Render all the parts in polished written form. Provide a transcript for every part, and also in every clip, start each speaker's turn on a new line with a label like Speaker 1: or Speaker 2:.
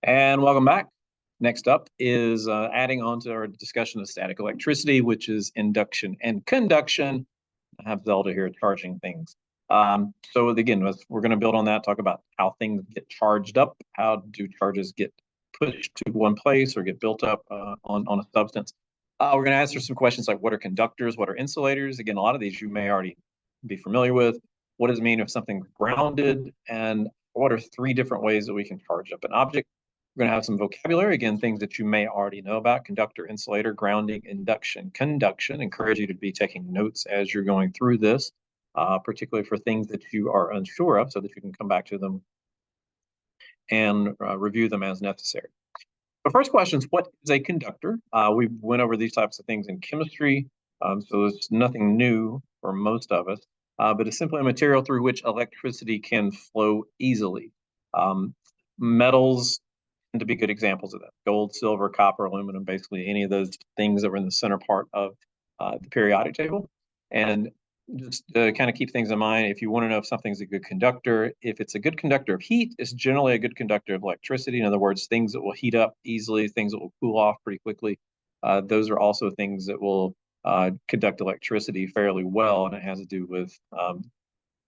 Speaker 1: And welcome back. Next up is adding on to our discussion of static electricity, which is induction and conduction. I have Zelda here charging things. So again, we're going to build on that, talk about how things get charged up. How do charges get pushed to one place or get built up on a substance? We're going to answer some questions like what are conductors, what are insulators? Again, a lot of these you may already be familiar with. What does it mean if something's grounded? And what are three different ways that we can charge up an object? We're going to have some vocabulary, again, things that you may already know about: conductor, insulator, grounding, induction, conduction. Encourage you to be taking notes as you're going through this, particularly for things that you are unsure of, so that you can come back to them and review them as necessary. The first question is, what is a conductor? We went over these types of things in chemistry, so it's nothing new for most of us, but it's simply a material through which electricity can flow easily. Metals tend to be good examples of that. Gold, silver, copper, aluminum, basically any of those things that were in the center part of the periodic table. And just to kind of keep things in mind, if you want to know if something's a good conductor, if it's a good conductor of heat, it's generally a good conductor of electricity. In other words, things that will heat up easily, things that will cool off pretty quickly. Those are also things that will conduct electricity fairly well, and it has to do with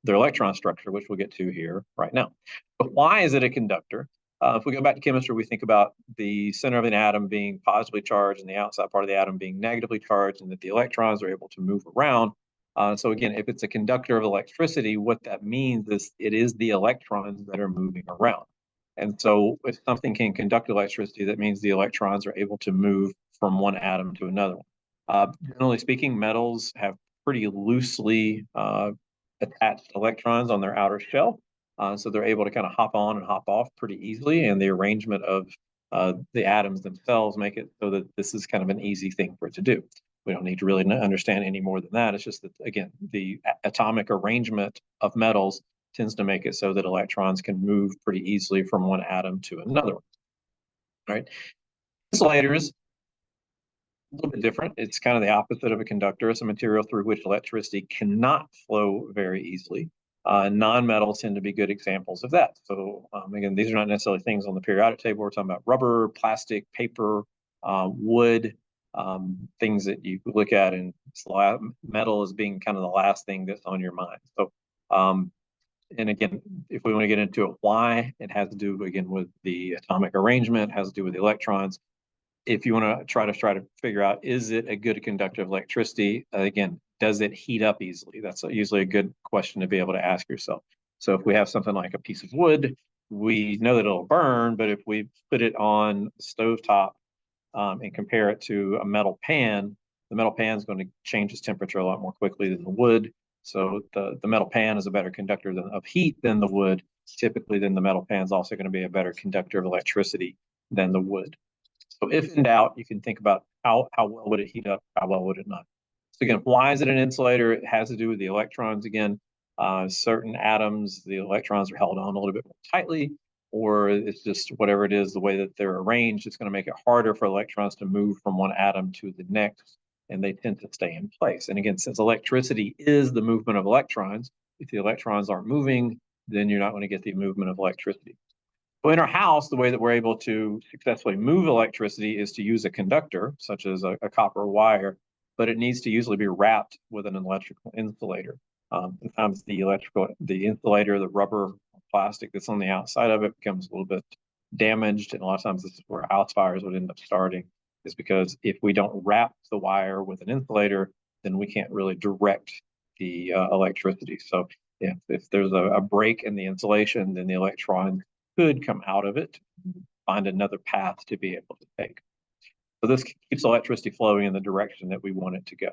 Speaker 1: their electron structure, which we'll get to here right now. But why is it a conductor? If we go back to chemistry, we think about the center of an atom being positively charged and the outside part of the atom being negatively charged, and that the electrons are able to move around. So again, if it's a conductor of electricity, what that means is it is the electrons that are moving around. And so if something can conduct electricity, that means the electrons are able to move from one atom to another one. Generally speaking, metals have pretty loosely attached electrons on their outer shell. So they're able to kind of hop on and hop off pretty easily. And the arrangement of the atoms themselves make it so that this is kind of an easy thing for it to do. We don't need to really understand any more than that. It's just that, again, the atomic arrangement of metals tends to make it so that electrons can move pretty easily from one atom to another one. All right. Insulators, a little bit different. It's kind of the opposite of a conductor. It's a material through which electricity cannot flow very easily. Non-metals tend to be good examples of that. So again, these are not necessarily things on the periodic table. We're talking about rubber, plastic, paper, wood, things that you look at, and metal as being kind of the last thing that's on your mind. So, and again, if we want to get into it, why, it has to do, again, with the atomic arrangement, has to do with the electrons. If you want to try to figure out, is it a good conductor of electricity? Again, does it heat up easily? That's usually a good question to be able to ask yourself. So if we have something like a piece of wood, we know that it'll burn, but if we put it on the stovetop and compare it to a metal pan, the metal pan is going to change its temperature a lot more quickly than the wood. So the metal pan is a better conductor of heat than the wood. Typically, then the metal pan is also going to be a better conductor of electricity than the wood. So if in doubt, you can think about how well would it heat up, how well would it not. So again, why is it an insulator? It has to do with the electrons. Again, certain atoms, the electrons are held on a little bit more tightly, or it's just whatever it is, the way that they're arranged, it's going to make it harder for electrons to move from one atom to the next, and they tend to stay in place. And again, since electricity is the movement of electrons, if the electrons aren't moving, then you're not going to get the movement of electricity. So in our house, the way that we're able to successfully move electricity is to use a conductor, such as a copper wire, but it needs to usually be wrapped with an electrical insulator. Sometimes the insulator, the rubber plastic that's on the outside of it becomes a little bit damaged, and a lot of times this is where house fires would end up starting, is because if we don't wrap the wire with an insulator, then we can't really direct the electricity. So if there's a break in the insulation, then the electron could come out of it, find another path to be able to take. So this keeps electricity flowing in the direction that we want it to go.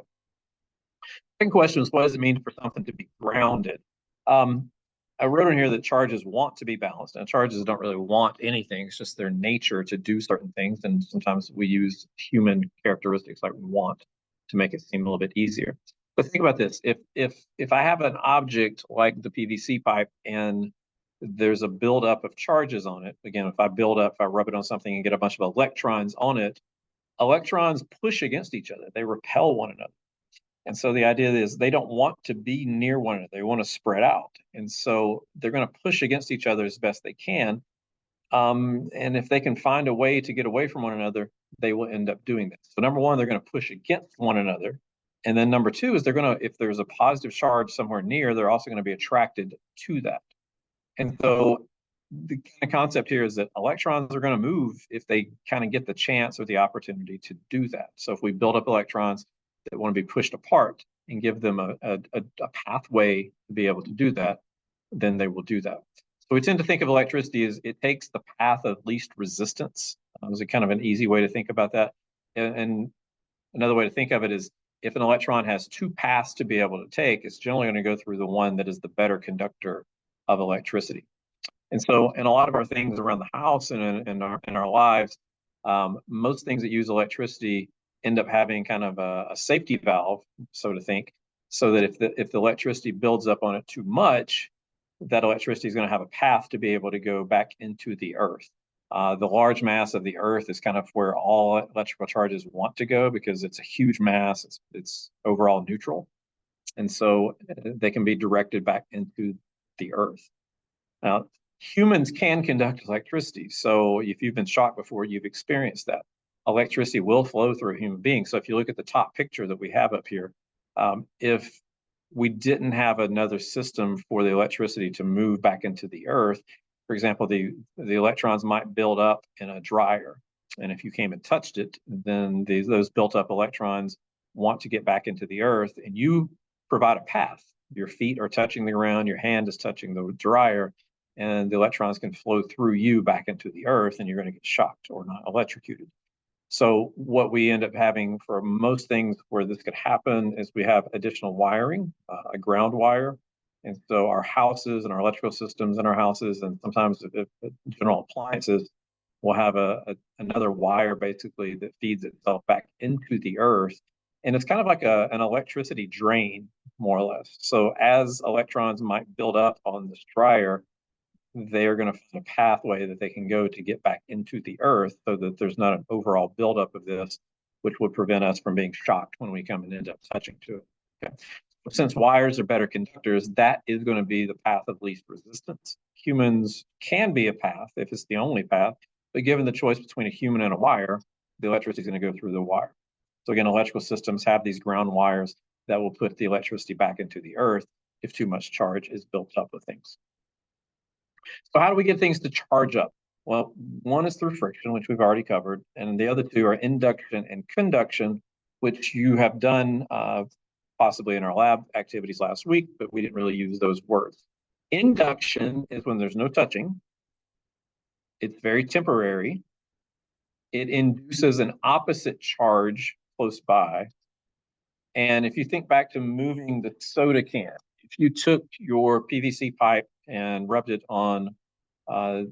Speaker 1: Second question is, what does it mean for something to be grounded? I wrote in here that charges want to be balanced, and charges don't really want anything. It's just their nature to do certain things, and sometimes we use human characteristics like want to make it seem a little bit easier. But think about this: if I have an object like the PVC pipe and there's a buildup of charges on it. Again, if I rub it on something and get a bunch of electrons on it, electrons push against each other. They repel one another. And so the idea is they don't want to be near one another. They want to spread out. And so they're going to push against each other as best they can. And if they can find a way to get away from one another, they will end up doing that. So number one, they're going to push against one another. And then number two is they're going to, if there's a positive charge somewhere near, they're also going to be attracted to that. And so the kind of concept here is that electrons are going to move if they kind of get the chance or the opportunity to do that. So if we build up electrons that want to be pushed apart and give them a pathway to be able to do that, then they will do that. So we tend to think of electricity as it takes the path of least resistance. Is a kind of an easy way to think about that. And another way to think of it is if an electron has two paths to be able to take, it's generally going to go through the one that is the better conductor of electricity. And so in a lot of our things around the house and in our lives, most things that use electricity end up having kind of a safety valve, so to think, so that if the electricity builds up on it too much, that electricity is going to have a path to be able to go back into the earth. The large mass of the earth is kind of where all electrical charges want to go because it's a huge mass, it's overall neutral. And so they can be directed back into the earth. Now, humans can conduct electricity. So if you've been shocked before, you've experienced that. Electricity will flow through a human being. So if you look at the top picture that we have up here, if we didn't have another system for the electricity to move back into the earth, for example, the electrons might build up in a dryer. And if you came and touched it, then those built up electrons want to get back into the earth, and you provide a path. Your feet are touching the ground, your hand is touching the dryer, and the electrons can flow through you back into the earth, and you're going to get shocked or not electrocuted. So what we end up having for most things where this could happen is we have additional wiring, a ground wire. And so our houses and our electrical systems in our houses, and sometimes general appliances, will have another wire basically that feeds itself back into the earth. And it's kind of like an electricity drain, more or less. So as electrons might build up on this dryer, they're going to find a pathway that they can go to get back into the earth so that there's not an overall buildup of this, which would prevent us from being shocked when we come and end up touching to it. Okay. Since wires are better conductors, that is going to be the path of least resistance. Humans can be a path if it's the only path, but given the choice between a human and a wire, the electricity is going to go through the wire. So again, electrical systems have these ground wires that will put the electricity back into the earth if too much charge is built up with things. So how do we get things to charge up? Well, one is through friction, which we've already covered, and the other two are induction and conduction, which you have done possibly in our lab activities last week, but we didn't really use those words. Induction is when there's no touching. It's very temporary. It induces an opposite charge close by. And if you think back to moving the soda can, if you took your PVC pipe and rubbed it on the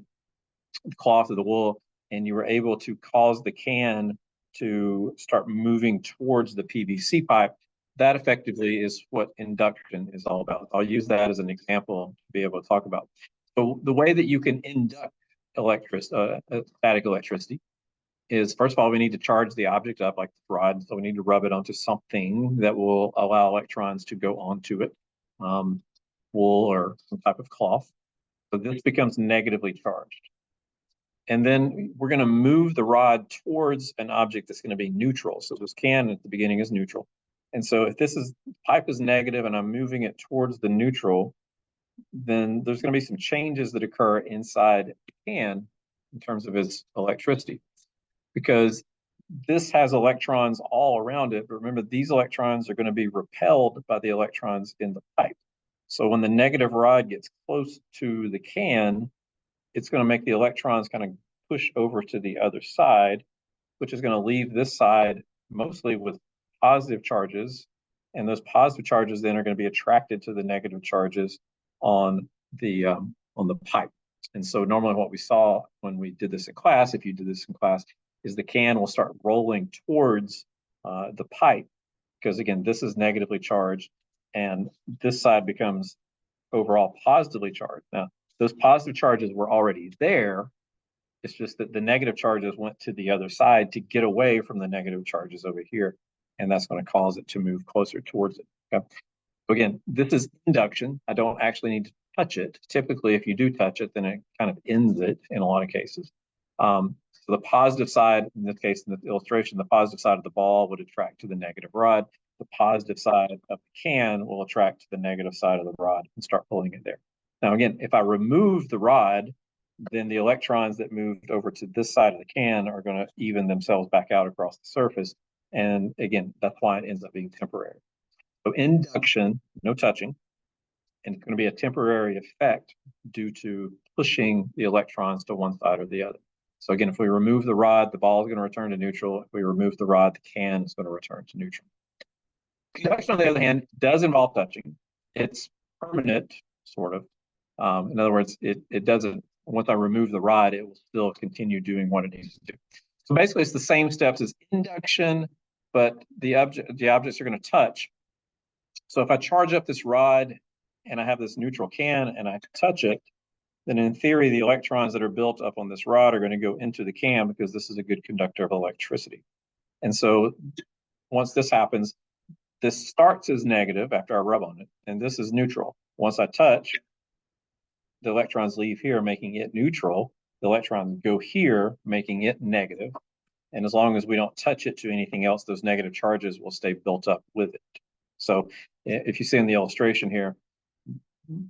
Speaker 1: cloth of the wool, and you were able to cause the can to start moving towards the PVC pipe, that effectively is what induction is all about. I'll use that as an example to be able to talk about. So the way that you can induct static electricity is, first of all, we need to charge the object up like the rod. So we need to rub it onto something that will allow electrons to go onto it, wool or some type of cloth. So this becomes negatively charged. And then we're going to move the rod towards an object that's going to be neutral. So this can at the beginning is neutral. And so if pipe is negative and I'm moving it towards the neutral, then there's going to be some changes that occur inside the can in terms of its electricity, because this has electrons all around it. But remember, these electrons are going to be repelled by the electrons in the pipe. So when the negative rod gets close to the can, it's going to make the electrons kind of push over to the other side, which is going to leave this side mostly with positive charges. And those positive charges then are going to be attracted to the negative charges on the pipe. And so normally what we saw when we did this in class, if you did this in class, is the can will start rolling towards the pipe, because again, this is negatively charged and this side becomes overall positively charged. Now, those positive charges were already there. It's just that the negative charges went to the other side to get away from the negative charges over here. And that's going to cause it to move closer towards it. Okay. So again, this is induction. I don't actually need to touch it. Typically, if you do touch it, then it kind of ends it in a lot of cases. So the positive side, in this case, in the illustration, the positive side of the ball would attract to the negative rod. The positive side of the can will attract to the negative side of the rod and start pulling it there. Now, again, if I remove the rod, then the electrons that moved over to this side of the can are going to even themselves back out across the surface. And again, that's why it ends up being temporary. So induction, no touching, and it's going to be a temporary effect due to pushing the electrons to one side or the other. So again, if we remove the rod, the ball is going to return to neutral. If we remove the rod, the can is going to return to neutral. Conduction, on the other hand, does involve touching. It's permanent, sort of. In other words, it doesn't, once I remove the rod, it will still continue doing what it needs to do. So basically, it's the same steps as induction, but the objects are going to touch. So if I charge up this rod and I have this neutral can and I touch it, then in theory, the electrons that are built up on this rod are going to go into the can because this is a good conductor of electricity. And so once this happens, this starts as negative after I rub on it, and this is neutral. Once I touch, the electrons leave here, making it neutral. The electrons go here, making it negative. And as long as we don't touch it to anything else, those negative charges will stay built up with it. So if you see in the illustration here,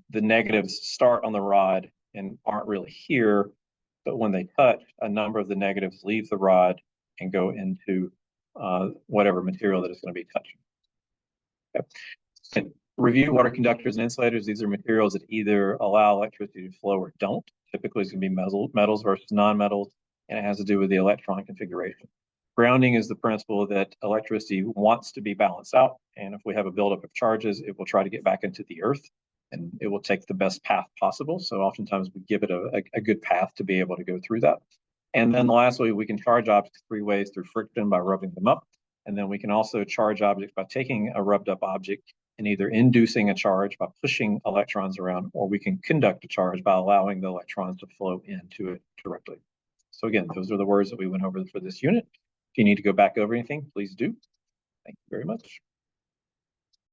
Speaker 1: the negatives start on the rod and aren't really here, but when they touch, a number of the negatives leave the rod and go into whatever material that is going to be touching. Okay. And review what are conductors and insulators. These are materials that either allow electricity to flow or don't. Typically, it's going to be metals versus non-metals, and it has to do with the electron configuration. Grounding is the principle that electricity wants to be balanced out, and if we have a buildup of charges, it will try to get back into the earth, and it will take the best path possible. So oftentimes we give it a good path to be able to go through that. And then lastly, we can charge objects three ways: through friction by rubbing them up, and then we can also charge objects by taking a rubbed up object and either inducing a charge by pushing electrons around, or we can conduct a charge by allowing the electrons to flow into it directly. So again, those are the words that we went over for this unit. If you need to go back over anything, please do. Thank you very much.